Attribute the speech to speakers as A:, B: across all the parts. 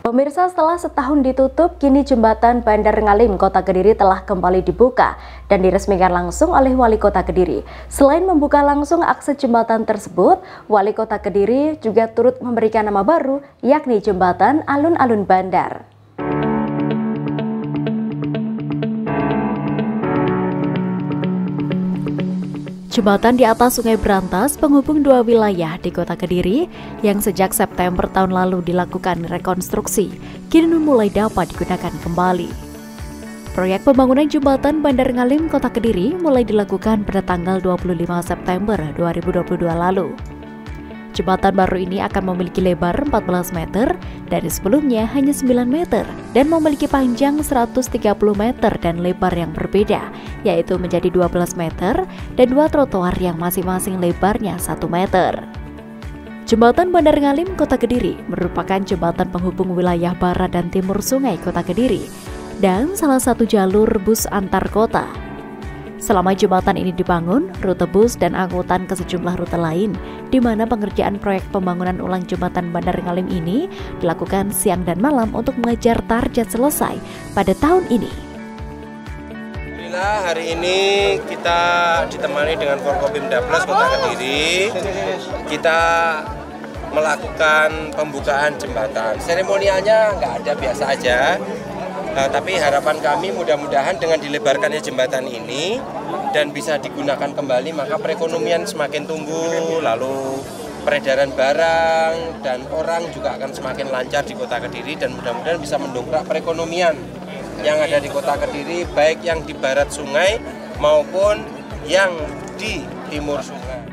A: Pemirsa, setelah setahun ditutup, kini jembatan Bandar Ngalim, Kota Kediri telah kembali dibuka dan diresmikan langsung oleh Wali Kota Kediri. Selain membuka langsung akses jembatan tersebut, Wali Kota Kediri juga turut memberikan nama baru, yakni Jembatan Alun-Alun Bandar. Jembatan di atas Sungai Brantas penghubung dua wilayah di Kota Kediri yang sejak September tahun lalu dilakukan rekonstruksi, kini mulai dapat digunakan kembali. Proyek pembangunan jembatan Bandar Ngalim Kota Kediri mulai dilakukan pada tanggal 25 September 2022 lalu. Jembatan baru ini akan memiliki lebar 14 meter dari sebelumnya hanya 9 meter dan memiliki panjang 130 meter dan lebar yang berbeda, yaitu menjadi 12 meter dan dua trotoar yang masing-masing lebarnya 1 meter. Jembatan Bandar Ngalim Kota Kediri merupakan jembatan penghubung wilayah barat dan timur Sungai Kota Kediri dan salah satu jalur bus antar kota. Selama jembatan ini dibangun, rute bus dan angkutan ke sejumlah rute lain, di mana pengerjaan proyek pembangunan ulang jembatan Bandar Ngalim ini dilakukan siang dan malam untuk mengejar target selesai pada tahun ini.
B: Alhamdulillah, hari ini kita ditemani dengan Forkopimda Plus Kota Kediri. Kita melakukan pembukaan jembatan. Seremonialnya nggak ada, biasa aja. Tapi harapan kami mudah-mudahan dengan dilebarkannya jembatan ini dan bisa digunakan kembali, maka perekonomian semakin tumbuh, lalu peredaran barang dan orang juga akan semakin lancar di Kota Kediri, dan mudah-mudahan bisa mendongkrak perekonomian yang ada di Kota Kediri, baik yang di barat sungai maupun yang di timur sungai.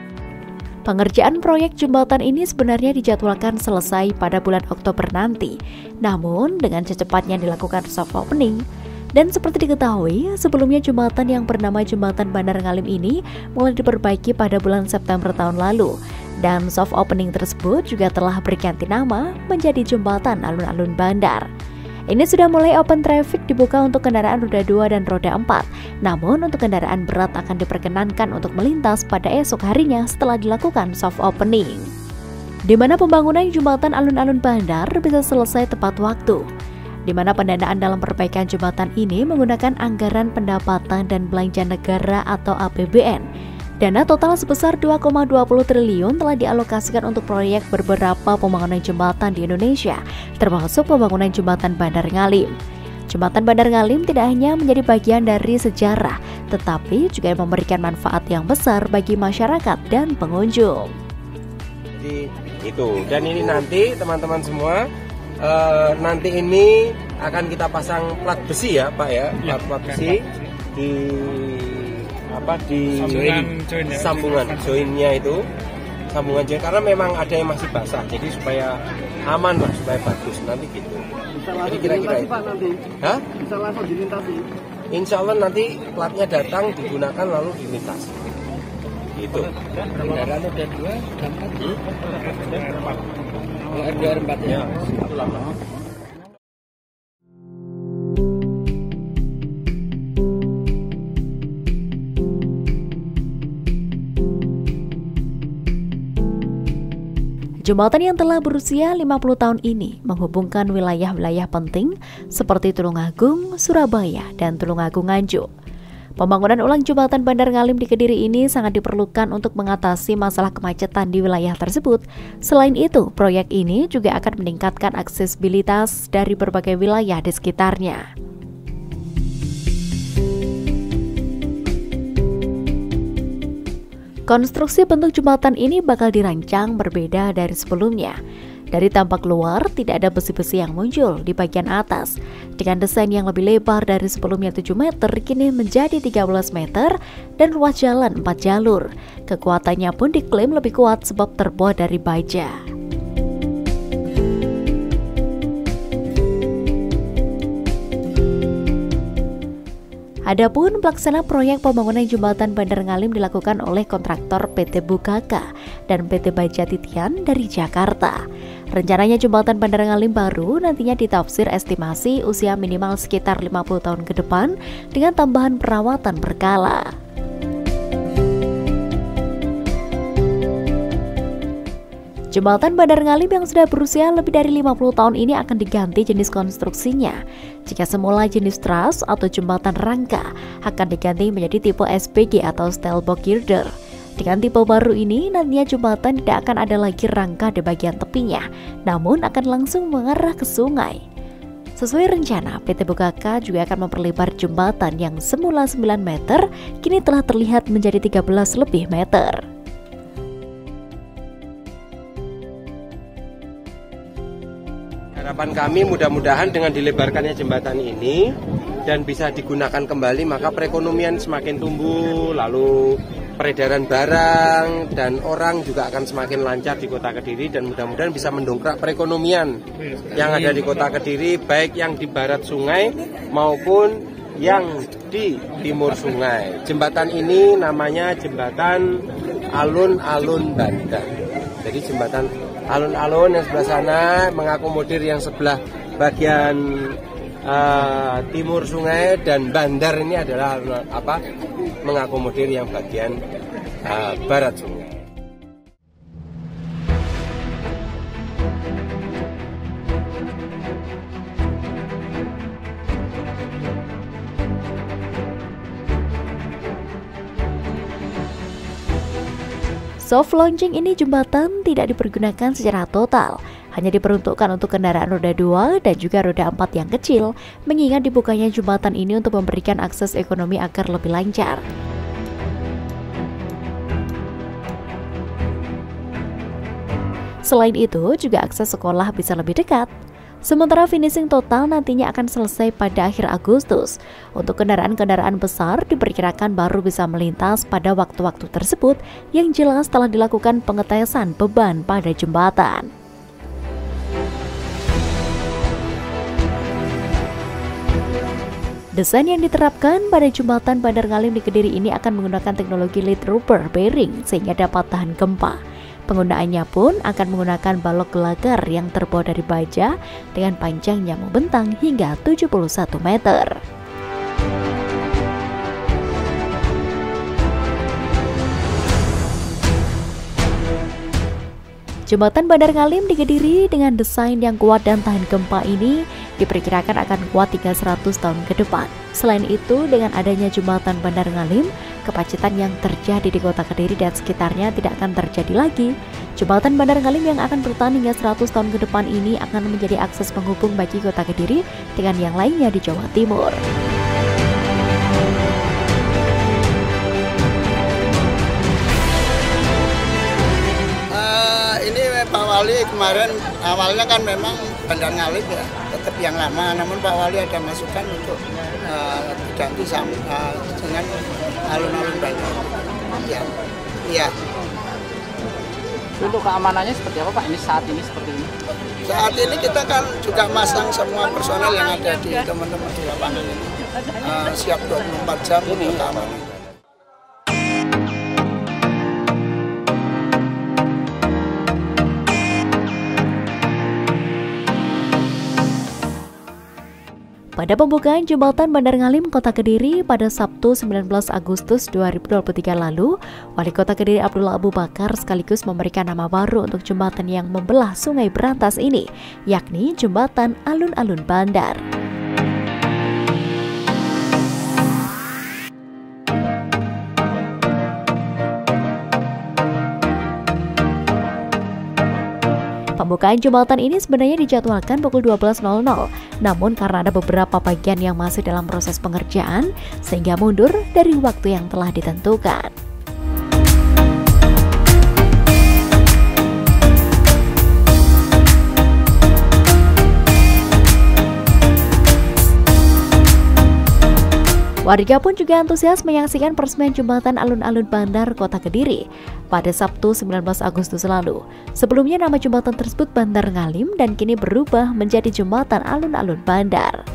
A: Pengerjaan proyek jembatan ini sebenarnya dijadwalkan selesai pada bulan Oktober nanti, namun dengan secepatnya dilakukan soft opening. Dan seperti diketahui, sebelumnya jembatan yang bernama Jembatan Bandar Ngalim ini mulai diperbaiki pada bulan September tahun lalu, dan soft opening tersebut juga telah berganti nama menjadi Jembatan Alun-Alun Bandar. Ini sudah mulai open traffic, dibuka untuk kendaraan roda 2 dan roda 4. Namun untuk kendaraan berat akan diperkenankan untuk melintas pada esok harinya setelah dilakukan soft opening. Di mana pembangunan jembatan Alun-Alun Bandar bisa selesai tepat waktu. Di mana pendanaan dalam perbaikan jembatan ini menggunakan anggaran pendapatan dan belanja negara atau APBN. Dana total sebesar 2,20 triliun telah dialokasikan untuk proyek beberapa pembangunan jembatan di Indonesia, termasuk pembangunan jembatan Bandar Ngalim. Jembatan Bandar Ngalim tidak hanya menjadi bagian dari sejarah, tetapi juga memberikan manfaat yang besar bagi masyarakat dan pengunjung.
B: Jadi itu, dan ini nanti teman-teman semua, nanti ini akan kita pasang plat besi ya Pak ya, plat besi di sambungan joinnya itu, sambungan join, karena memang ada yang masih basah, jadi supaya aman lah, supaya bagus nanti gitu. Jadi kira-kira itu. Hah?
C: Bisa langsung dilintasi.
B: Insya Allah nanti platnya datang, digunakan lalu dilintasi. Gitu.
C: Kendaraan roda 2 dan 4. R2 R4 ya.
A: Jembatan yang telah berusia 50 tahun ini menghubungkan wilayah-wilayah penting seperti Tulungagung, Surabaya, dan Tulungagung Nganjuk. Pembangunan ulang jembatan Bandar Ngalim di Kediri ini sangat diperlukan untuk mengatasi masalah kemacetan di wilayah tersebut. Selain itu, proyek ini juga akan meningkatkan aksesibilitas dari berbagai wilayah di sekitarnya. Konstruksi bentuk jembatan ini bakal dirancang berbeda dari sebelumnya. Dari tampak luar, tidak ada besi-besi yang muncul di bagian atas. Dengan desain yang lebih lebar dari sebelumnya 7 meter, kini menjadi 13 meter dan ruas jalan 4 jalur. Kekuatannya pun diklaim lebih kuat sebab terbuat dari baja. Adapun pelaksana proyek pembangunan jembatan Bandar Ngalim dilakukan oleh kontraktor PT Bukaka dan PT Baja Titian dari Jakarta. Rencananya jembatan Bandar Ngalim baru nantinya ditafsir estimasi usia minimal sekitar 50 tahun ke depan dengan tambahan perawatan berkala. Jembatan Bandar Ngalim yang sudah berusia lebih dari 50 tahun ini akan diganti jenis konstruksinya. Jika semula jenis truss atau jembatan rangka akan diganti menjadi tipe SPG atau steel box girder. Dengan tipe baru ini, nantinya jembatan tidak akan ada lagi rangka di bagian tepinya, namun akan langsung mengarah ke sungai. Sesuai rencana, PT Bukaka juga akan memperlebar jembatan yang semula 9 meter, kini telah terlihat menjadi 13 lebih meter.
B: Harapan kami mudah-mudahan dengan dilebarkannya jembatan ini dan bisa digunakan kembali, maka perekonomian semakin tumbuh, lalu peredaran barang dan orang juga akan semakin lancar di Kota Kediri, dan mudah-mudahan bisa mendongkrak perekonomian yang ada di Kota Kediri, baik yang di barat sungai maupun yang di timur sungai. Jembatan ini namanya Jembatan Alun-Alun Bandar. Jadi jembatan alun-alun yang sebelah sana mengakomodir yang sebelah bagian timur sungai, dan bandar ini adalah mengakomodir yang bagian barat sungai.
A: Soft launching ini jembatan tidak dipergunakan secara total, hanya diperuntukkan untuk kendaraan roda 2 dan juga roda 4 yang kecil, mengingat dibukanya jembatan ini untuk memberikan akses ekonomi agar lebih lancar. Selain itu, juga akses sekolah bisa lebih dekat. Sementara finishing total nantinya akan selesai pada akhir Agustus. Untuk kendaraan-kendaraan besar diperkirakan baru bisa melintas pada waktu-waktu tersebut, yang jelas telah dilakukan pengetesan beban pada jembatan. Desain yang diterapkan pada jembatan Bandar Ngalim di Kediri ini akan menggunakan teknologi lead rubber bearing sehingga dapat tahan gempa. Penggunaannya pun akan menggunakan balok gelagar yang terbuat dari baja dengan panjang yang membentang hingga 71 meter. Jembatan Bandar Ngalim di Kediri dengan desain yang kuat dan tahan gempa ini diperkirakan akan kuat hingga 100 tahun ke depan. Selain itu, dengan adanya jembatan Bandar Ngalim, kemacetan yang terjadi di Kota Kediri dan sekitarnya tidak akan terjadi lagi. Jembatan Bandar Ngalim yang akan bertahan hingga 100 tahun ke depan ini akan menjadi akses penghubung bagi Kota Kediri dengan yang lainnya di Jawa Timur.
D: Ini Pak Wali kemarin awalnya kan memang Bandar Ngalim ya tetap yang lama, namun Pak Wali ada masukan untuk diganti dengan alun-alun Bandar. Ya.
C: Untuk keamanannya seperti apa Pak? Ini saat ini seperti ini?
D: Saat ini kita kan juga masang semua personel yang ada di teman-teman di lapangan ini siap 24 jam untuk keamanan.
A: Pada pembukaan jembatan Bandar Ngalim Kota Kediri pada Sabtu 19 Agustus 2023 lalu, Wali Kota Kediri Abdullah Abu Bakar sekaligus memberikan nama baru untuk jembatan yang membelah Sungai Berantas ini, yakni Jembatan Alun-Alun Bandar. Pembukaan jembatan ini sebenarnya dijadwalkan pukul 12.00, namun karena ada beberapa bagian yang masih dalam proses pengerjaan, sehingga mundur dari waktu yang telah ditentukan. Warga pun juga antusias menyaksikan peresmian jembatan Alun-Alun Bandar Kota Kediri pada Sabtu 19 Agustus lalu. Sebelumnya nama jembatan tersebut Bandar Ngalim dan kini berubah menjadi Jembatan Alun-Alun Bandar.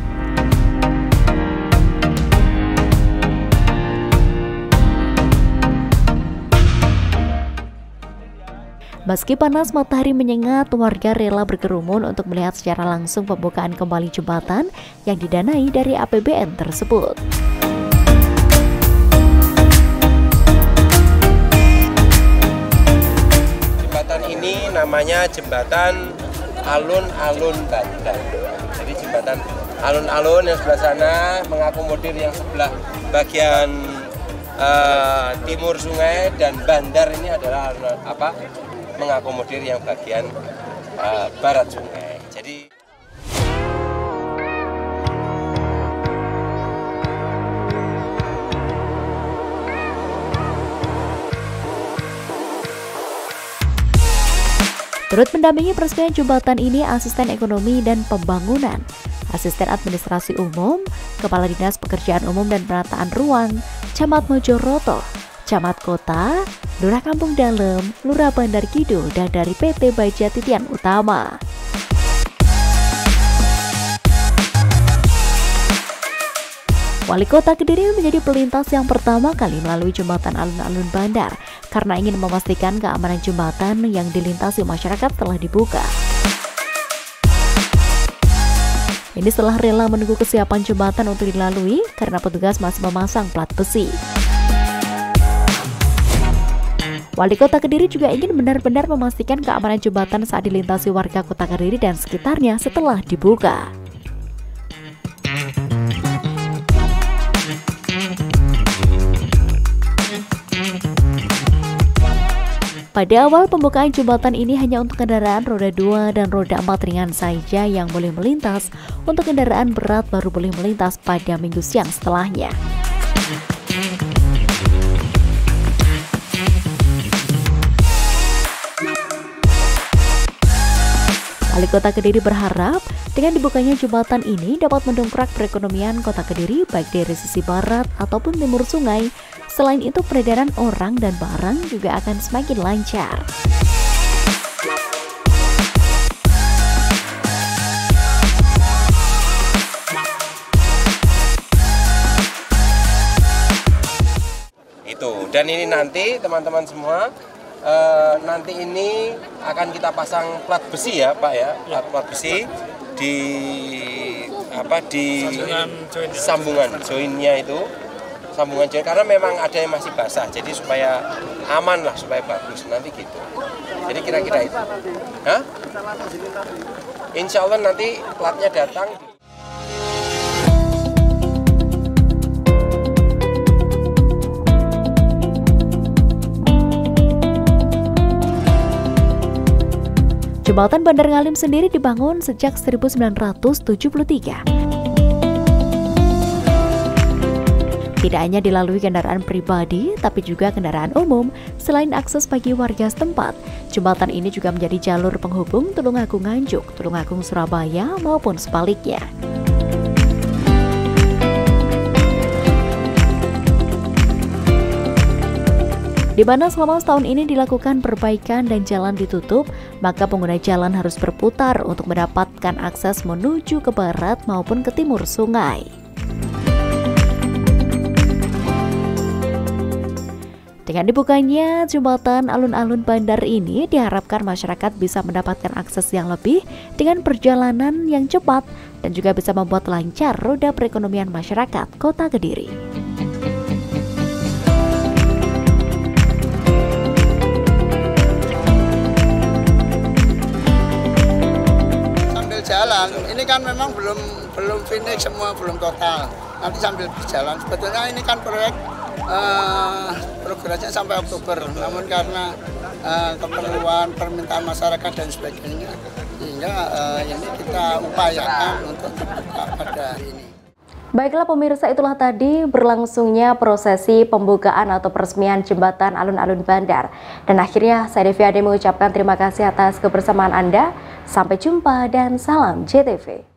A: Meski panas matahari menyengat, warga rela berkerumun untuk melihat secara langsung pembukaan kembali jembatan yang didanai dari APBN tersebut.
B: ini namanya jembatan alun-alun bandar. Jadi jembatan alun-alun yang sebelah sana mengakomodir yang sebelah bagian timur sungai, dan bandar ini adalah mengakomodir yang bagian barat sungai. Jadi
A: turut mendampingi peresmian jembatan ini Asisten Ekonomi dan Pembangunan, Asisten Administrasi Umum, Kepala Dinas Pekerjaan Umum dan Penataan Ruang, Camat Mojoroto, Camat Kota, Lurah Kampung Dalem, Lurah Bandar Kidul, dan dari PT Baja Titian Utama. Wali Kota Kediri menjadi pelintas yang pertama kali melalui jembatan alun-alun bandar karena ingin memastikan keamanan jembatan yang dilintasi masyarakat telah dibuka. Ini setelah rela menunggu kesiapan jembatan untuk dilalui karena petugas masih memasang plat besi. Wali Kota Kediri juga ingin benar-benar memastikan keamanan jembatan saat dilintasi warga Kota Kediri dan sekitarnya setelah dibuka. Pada awal pembukaan jembatan ini hanya untuk kendaraan roda 2 dan roda 4 ringan saja yang boleh melintas. Untuk kendaraan berat baru boleh melintas pada minggu siang setelahnya. Wali Kota Kediri berharap dengan dibukanya jembatan ini dapat mendongkrak perekonomian Kota Kediri baik dari sisi barat ataupun timur sungai. Selain itu, peredaran orang dan barang juga akan semakin lancar.
B: itu, dan ini nanti teman-teman semua, nanti ini akan kita pasang plat besi ya Pak ya, plat besi di sambungan joinnya itu. Sambungan join, karena memang ada yang masih basah, jadi supaya aman lah, supaya bagus nanti gitu. Jadi kira-kira itu. Hah? Insya Allah nanti platnya datang.
A: Jembatan Bandar Ngalim sendiri dibangun sejak 1973. Tidak hanya dilalui kendaraan pribadi, tapi juga kendaraan umum. Selain akses bagi warga setempat, jembatan ini juga menjadi jalur penghubung Tulungagung Nganjuk, Tulungagung Surabaya, maupun sebaliknya. Di mana selama setahun ini dilakukan perbaikan dan jalan ditutup, maka pengguna jalan harus berputar untuk mendapatkan akses menuju ke barat maupun ke timur sungai. Dengan dibukanya jembatan alun-alun bandar ini, diharapkan masyarakat bisa mendapatkan akses yang lebih dengan perjalanan yang cepat dan juga bisa membuat lancar roda perekonomian masyarakat Kota Kediri.
D: Sambil jalan, ini kan memang belum finish semua, belum total. Nanti sambil berjalan, sebetulnya ini kan proyek progresnya sampai Oktober, namun karena keperluan permintaan masyarakat dan sebagainya, sehingga ini kita upayakan untuk terbuka pada hari ini.
E: Baiklah pemirsa, itulah tadi berlangsungnya prosesi pembukaan atau peresmian jembatan alun-alun bandar. Dan akhirnya saya Devi Ade mengucapkan terima kasih atas kebersamaan Anda. Sampai jumpa dan salam JTV.